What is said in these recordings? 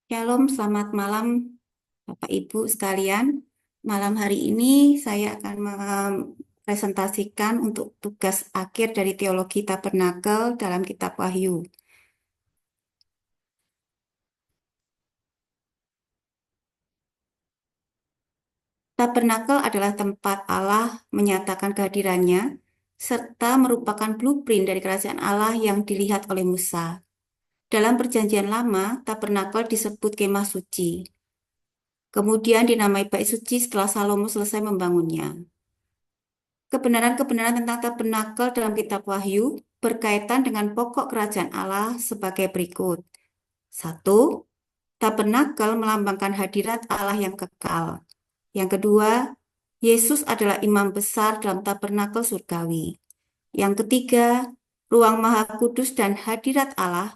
Shalom, selamat malam Bapak Ibu sekalian. Malam hari ini saya akan mempresentasikan untuk tugas akhir dari Teologi Tabernakel dalam Kitab Wahyu. Tabernakel adalah tempat Allah menyatakan kehadirannya, serta merupakan blueprint dari kerajaan Allah yang dilihat oleh Musa. Dalam Perjanjian Lama, tabernakel disebut kemah suci. Kemudian dinamai Bait Suci setelah Salomo selesai membangunnya. Kebenaran-kebenaran tentang tabernakel dalam kitab Wahyu berkaitan dengan pokok kerajaan Allah sebagai berikut. Satu, tabernakel melambangkan hadirat Allah yang kekal. Yang kedua, Yesus adalah imam besar dalam tabernakel surgawi. Yang ketiga, ruang maha kudus dan hadirat Allah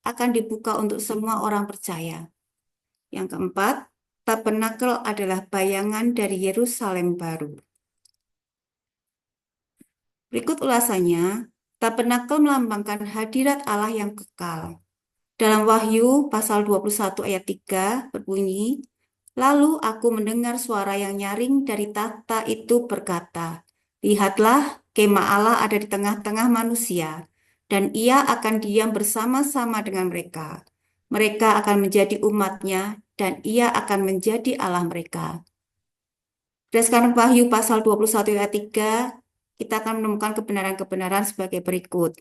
akan dibuka untuk semua orang percaya. Yang keempat, tabernakel adalah bayangan dari Yerusalem baru. Berikut ulasannya, tabernakel melambangkan hadirat Allah yang kekal. Dalam Wahyu pasal 21 ayat 3 berbunyi, "Lalu aku mendengar suara yang nyaring dari tahta itu berkata, Lihatlah, kemah Allah ada di tengah-tengah manusia, dan ia akan diam bersama-sama dengan mereka. Mereka akan menjadi umatnya, dan ia akan menjadi Allah mereka." Berdasarkan Wahyu pasal 21 ayat 3, kita akan menemukan kebenaran-kebenaran sebagai berikut.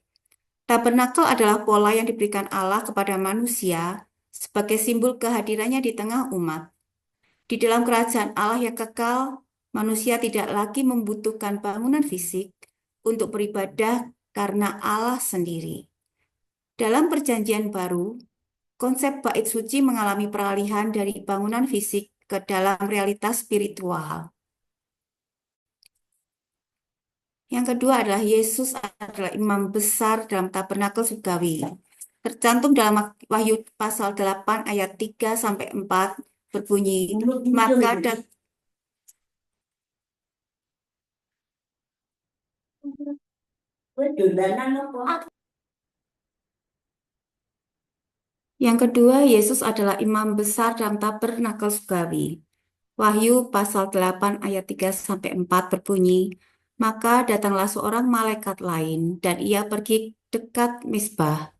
Tabernakel adalah pola yang diberikan Allah kepada manusia sebagai simbol kehadirannya di tengah umat. Di dalam kerajaan Allah yang kekal, manusia tidak lagi membutuhkan bangunan fisik untuk beribadah karena Allah sendiri. Dalam Perjanjian Baru, konsep bait suci mengalami peralihan dari bangunan fisik ke dalam realitas spiritual. Yang kedua adalah Yesus adalah imam besar dalam tabernakel surgawi. Tercantum dalam Wahyu pasal 8 ayat 3 sampai 4 berbunyi, maka yang kedua, Yesus adalah imam besar dalam tabernakel surgawi. Wahyu pasal 8 ayat 3 sampai 4 berbunyi, maka datanglah seorang malaikat lain dan ia pergi dekat misbah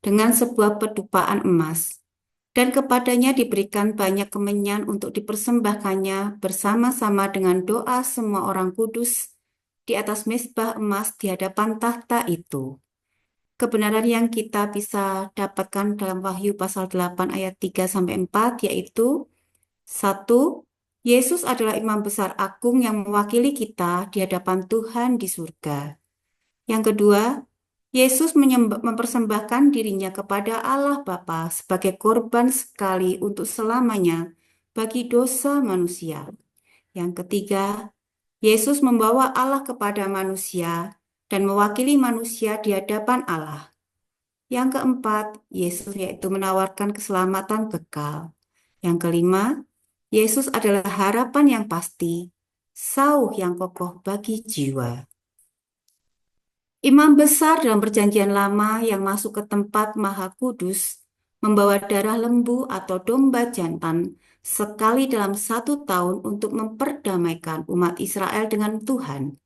dengan sebuah pedupaan emas. Dan kepadanya diberikan banyak kemenyan untuk dipersembahkannya bersama-sama dengan doa semua orang kudus di atas mezbah emas di hadapan tahta itu. Kebenaran yang kita bisa dapatkan dalam Wahyu pasal 8 ayat 3 sampai 4 yaitu satu, Yesus adalah imam besar agung yang mewakili kita di hadapan Tuhan di surga. Yang kedua, Yesus mempersembahkan dirinya kepada Allah Bapa sebagai korban sekali untuk selamanya bagi dosa manusia. Yang ketiga, Yesus membawa Allah kepada manusia dan mewakili manusia di hadapan Allah. Yang keempat, Yesus yaitu menawarkan keselamatan kekal. Yang kelima, Yesus adalah harapan yang pasti, sauh yang kokoh bagi jiwa. Imam besar dalam Perjanjian Lama yang masuk ke tempat Maha Kudus membawa darah lembu atau domba jantan sekali dalam 1 tahun untuk memperdamaikan umat Israel dengan Tuhan.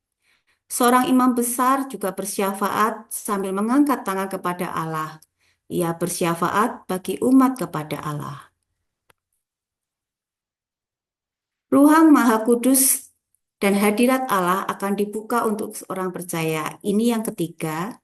Seorang imam besar juga bersyafaat sambil mengangkat tangan kepada Allah. Ia bersyafaat bagi umat kepada Allah. Ruang Maha Kudus dan hadirat Allah akan dibuka untuk orang percaya. Ini yang ketiga.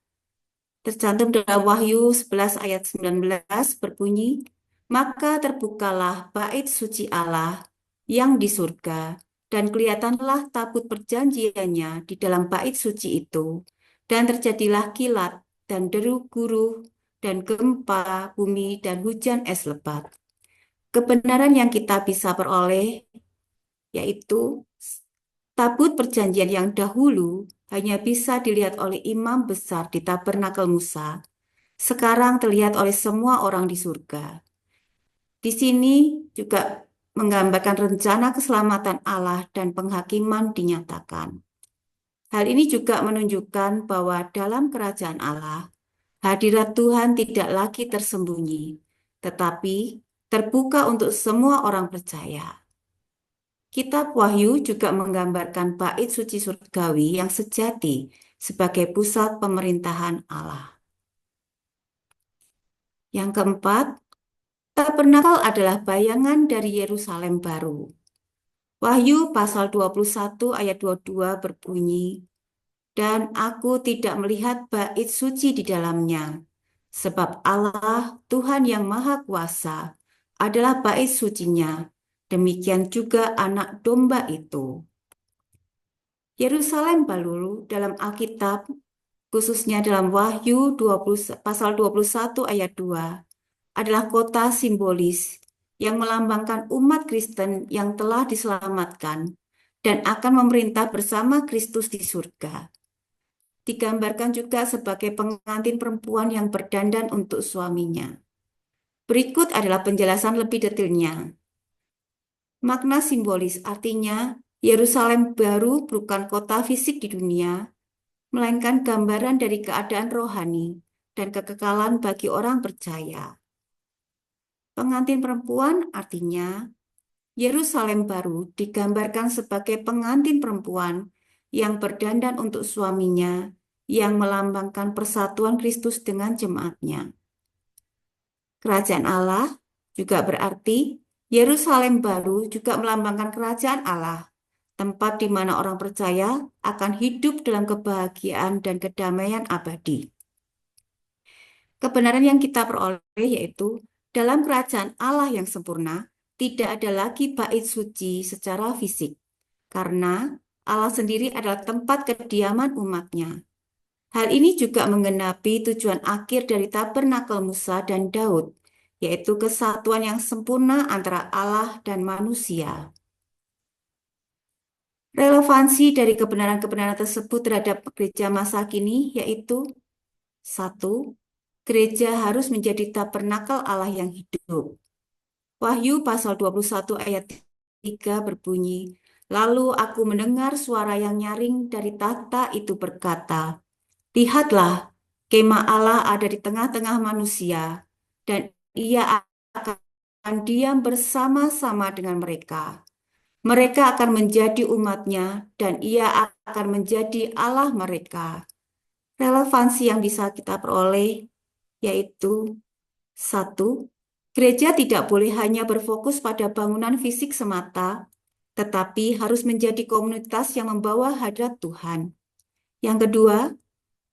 Tercantum dalam Wahyu 11 ayat 19 berbunyi, maka terbukalah bait suci Allah yang di surga, dan kelihatanlah tabut perjanjiannya di dalam bait suci itu, dan terjadilah kilat dan deru guru dan gempa bumi dan hujan es lebat. Kebenaran yang kita bisa peroleh yaitu tabut perjanjian yang dahulu hanya bisa dilihat oleh imam besar di tabernakel Musa, sekarang terlihat oleh semua orang di surga. Di sini juga menggambarkan rencana keselamatan Allah dan penghakiman dinyatakan. Hal ini juga menunjukkan bahwa dalam kerajaan Allah, hadirat Tuhan tidak lagi tersembunyi, tetapi terbuka untuk semua orang percaya. Kitab Wahyu juga menggambarkan bait suci surgawi yang sejati sebagai pusat pemerintahan Allah. Yang keempat, tabernakel adalah bayangan dari Yerusalem baru. Wahyu pasal 21 ayat 22 berbunyi, "Dan aku tidak melihat bait suci di dalamnya, sebab Allah, Tuhan yang Maha Kuasa, adalah bait sucinya. Demikian juga anak domba itu." Yerusalem baru dalam Alkitab, khususnya dalam Wahyu 20, pasal 21 ayat 2, adalah kota simbolis yang melambangkan umat Kristen yang telah diselamatkan dan akan memerintah bersama Kristus di surga. Digambarkan juga sebagai pengantin perempuan yang berdandan untuk suaminya. Berikut adalah penjelasan lebih detailnya. Makna simbolis artinya Yerusalem baru bukan kota fisik di dunia, melainkan gambaran dari keadaan rohani dan kekekalan bagi orang percaya. Pengantin perempuan artinya Yerusalem baru digambarkan sebagai pengantin perempuan yang berdandan untuk suaminya, yang melambangkan persatuan Kristus dengan jemaatnya. Kerajaan Allah juga berarti Yerusalem baru juga melambangkan kerajaan Allah, tempat di mana orang percaya akan hidup dalam kebahagiaan dan kedamaian abadi. Kebenaran yang kita peroleh yaitu dalam kerajaan Allah yang sempurna, tidak ada lagi bait suci secara fisik, karena Allah sendiri adalah tempat kediaman umatnya. Hal ini juga menggenapi tujuan akhir dari tabernakel Musa dan Daud, yaitu kesatuan yang sempurna antara Allah dan manusia. Relevansi dari kebenaran-kebenaran tersebut terhadap gereja masa kini yaitu: satu, gereja harus menjadi tabernakel Allah yang hidup. Wahyu pasal 21 ayat 3 berbunyi, "Lalu aku mendengar suara yang nyaring dari tahta itu berkata, 'Lihatlah, kemah Allah ada di tengah-tengah manusia, dan ia akan diam bersama-sama dengan mereka. Mereka akan menjadi umatnya, dan ia akan menjadi Allah mereka.'" Relevansi yang bisa kita peroleh yaitu: satu, gereja tidak boleh hanya berfokus pada bangunan fisik semata, tetapi harus menjadi komunitas yang membawa hadrat Tuhan. Yang kedua,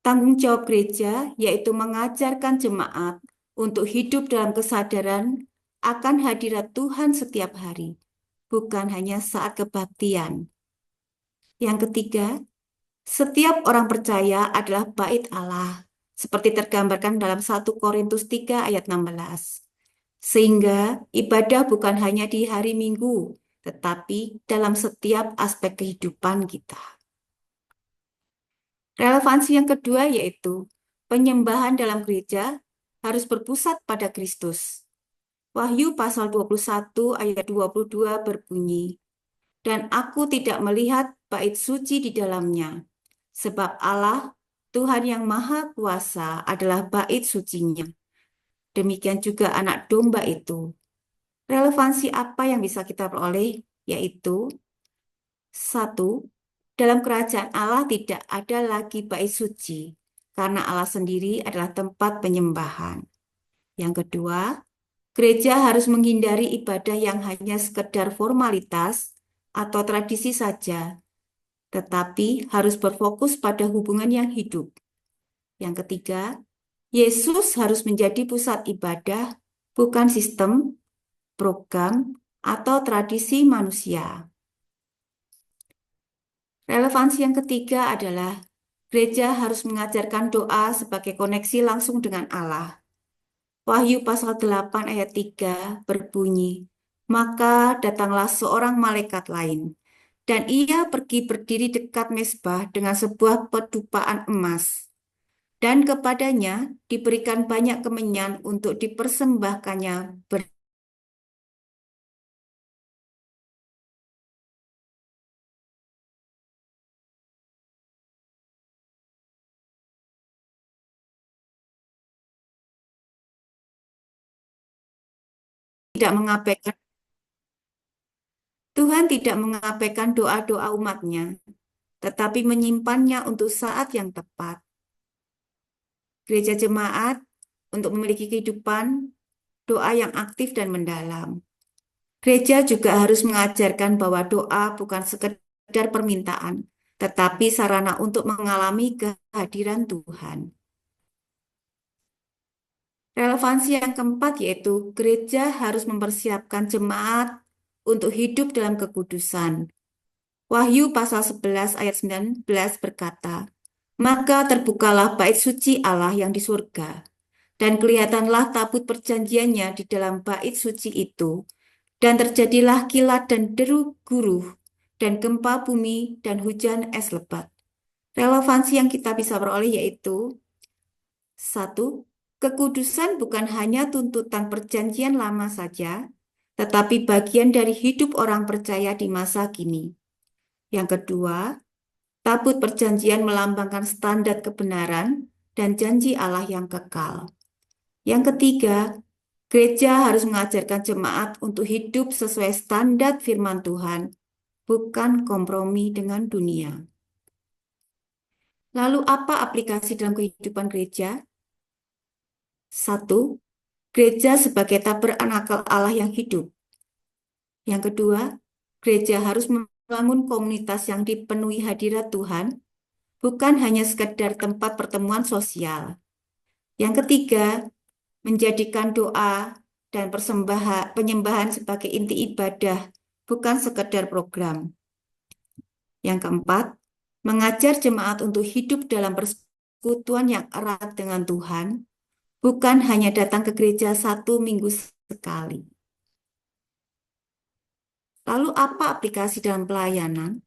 tanggung jawab gereja yaitu mengajarkan jemaat untuk hidup dalam kesadaran akan hadirat Tuhan setiap hari, bukan hanya saat kebaktian. Yang ketiga, setiap orang percaya adalah bait Allah, seperti tergambarkan dalam 1 Korintus 3 ayat 16. Sehingga ibadah bukan hanya di hari Minggu, tetapi dalam setiap aspek kehidupan kita. Relevansi yang kedua yaitu penyembahan dalam gereja harus berpusat pada Kristus. Wahyu pasal 21 ayat 22 berbunyi, "Dan aku tidak melihat bait suci di dalamnya, sebab Allah, Tuhan yang Maha Kuasa adalah bait sucinya. Demikian juga anak domba itu." Relevansi apa yang bisa kita peroleh? Yaitu, satu, dalam kerajaan Allah tidak ada lagi bait suci, karena Allah sendiri adalah tempat penyembahan. Yang kedua, gereja harus menghindari ibadah yang hanya sekedar formalitas atau tradisi saja, tetapi harus berfokus pada hubungan yang hidup. Yang ketiga, Yesus harus menjadi pusat ibadah, bukan sistem, program, atau tradisi manusia. Relevansi yang ketiga adalah gereja harus mengajarkan doa sebagai koneksi langsung dengan Allah. Wahyu pasal 8 ayat 3 berbunyi, "Maka datanglah seorang malaikat lain, dan ia pergi berdiri dekat mezbah dengan sebuah pedupaan emas, dan kepadanya diberikan banyak kemenyan untuk dipersembahkannya tidak mengabaikan Tuhan tidak mengabaikan doa-doa umatnya, tetapi menyimpannya untuk saat yang tepat. Gereja jemaat untuk memiliki kehidupan doa yang aktif dan mendalam. Gereja juga harus mengajarkan bahwa doa bukan sekedar permintaan, tetapi sarana untuk mengalami kehadiran Tuhan. Relevansi yang keempat yaitu gereja harus mempersiapkan jemaat untuk hidup dalam kekudusan. Wahyu pasal 11 ayat 19 berkata, "Maka terbukalah bait suci Allah yang di surga, dan kelihatanlah tabut perjanjiannya di dalam bait suci itu, dan terjadilah kilat dan deru guruh, dan gempa bumi dan hujan es lebat." Relevansi yang kita bisa peroleh yaitu satu, kekudusan bukan hanya tuntutan perjanjian lama saja, tetapi bagian dari hidup orang percaya di masa kini. Yang kedua, tabut perjanjian melambangkan standar kebenaran dan janji Allah yang kekal. Yang ketiga, gereja harus mengajarkan jemaat untuk hidup sesuai standar firman Tuhan, bukan kompromi dengan dunia. Lalu apa aplikasi dalam kehidupan gereja? Satu, gereja sebagai tabernakel Allah yang hidup. Yang kedua, gereja harus membangun komunitas yang dipenuhi hadirat Tuhan, bukan hanya sekedar tempat pertemuan sosial. Yang ketiga, menjadikan doa dan penyembahan sebagai inti ibadah, bukan sekedar program. Yang keempat, mengajar jemaat untuk hidup dalam persekutuan yang erat dengan Tuhan, bukan hanya datang ke gereja 1 minggu sekali. Lalu apa aplikasi dalam pelayanan?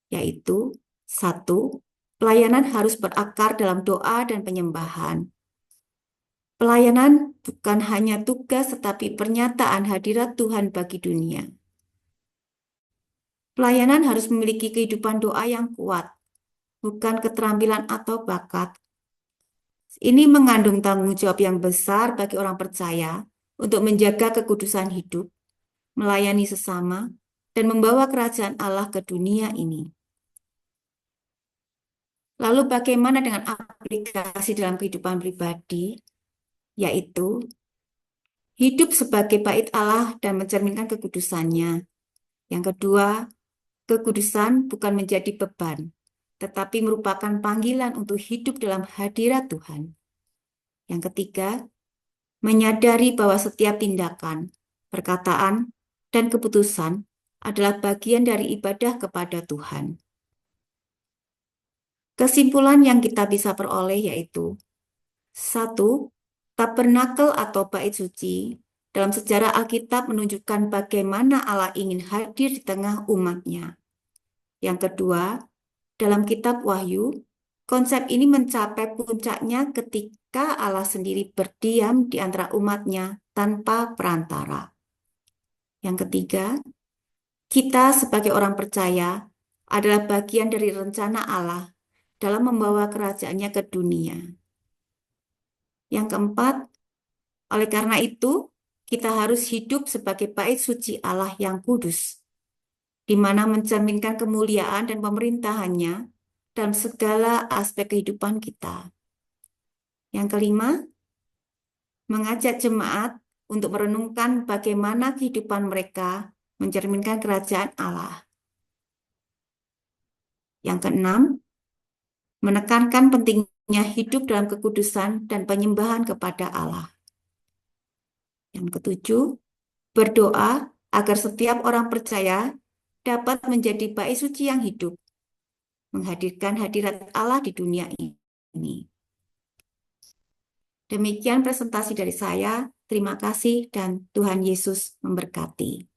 Yaitu, satu, pelayanan harus berakar dalam doa dan penyembahan. Pelayanan bukan hanya tugas tetapi pernyataan hadirat Tuhan bagi dunia. Pelayanan harus memiliki kehidupan doa yang kuat, bukan keterampilan atau bakat. Ini mengandung tanggung jawab yang besar bagi orang percaya untuk menjaga kekudusan hidup, melayani sesama, dan membawa kerajaan Allah ke dunia ini. Lalu bagaimana dengan aplikasi dalam kehidupan pribadi? Yaitu hidup sebagai bait Allah dan mencerminkan kekudusannya. Yang kedua, kekudusan bukan menjadi beban, tetapi merupakan panggilan untuk hidup dalam hadirat Tuhan. Yang ketiga, menyadari bahwa setiap tindakan, perkataan, dan keputusan adalah bagian dari ibadah kepada Tuhan. Kesimpulan yang kita bisa peroleh yaitu satu, tabernakel atau bait suci dalam sejarah Alkitab menunjukkan bagaimana Allah ingin hadir di tengah umatnya. Yang kedua, dalam kitab Wahyu, konsep ini mencapai puncaknya ketika Allah sendiri berdiam di antara umatnya tanpa perantara. Yang ketiga, kita sebagai orang percaya adalah bagian dari rencana Allah dalam membawa kerajaannya ke dunia. Yang keempat, oleh karena itu, kita harus hidup sebagai bait suci Allah yang kudus, di mana mencerminkan kemuliaan dan pemerintahannya dalam segala aspek kehidupan kita. Yang kelima, mengajak jemaat untuk merenungkan bagaimana kehidupan mereka mencerminkan kerajaan Allah. Yang keenam, menekankan pentingnya hidup dalam kekudusan dan penyembahan kepada Allah. Yang ketujuh, berdoa agar setiap orang percaya dapat menjadi bait suci yang hidup, menghadirkan hadirat Allah di dunia ini. Demikian presentasi dari saya. Terima kasih dan Tuhan Yesus memberkati.